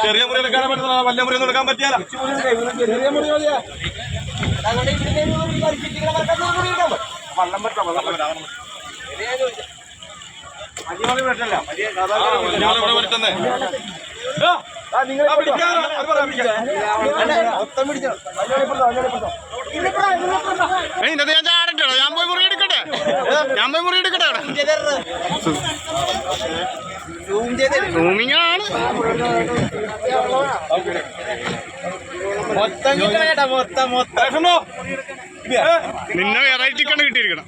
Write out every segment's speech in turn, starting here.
ചെറിയ മുറി എടുക്കാൻ പറ്റുന്ന വലിയ മുറി എടുക്കാൻ പറ്റിയാല വള്ളം പറ്റാം വരുത്തന്നെ ഞാൻ ചാടട്ടോ ഞാൻ പോയി മുറി എടുക്കട്ടെ സൂമിങ്ങാണ് നിന്നെ വെറൈറ്റി കണ്ട് കിട്ടിയിരിക്കണം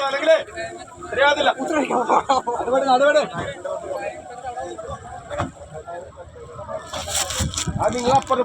അല്ലെങ്കിലേ ശരിയാകത്തില്ല. അത് നിങ്ങൾ അപ്പുറത്ത്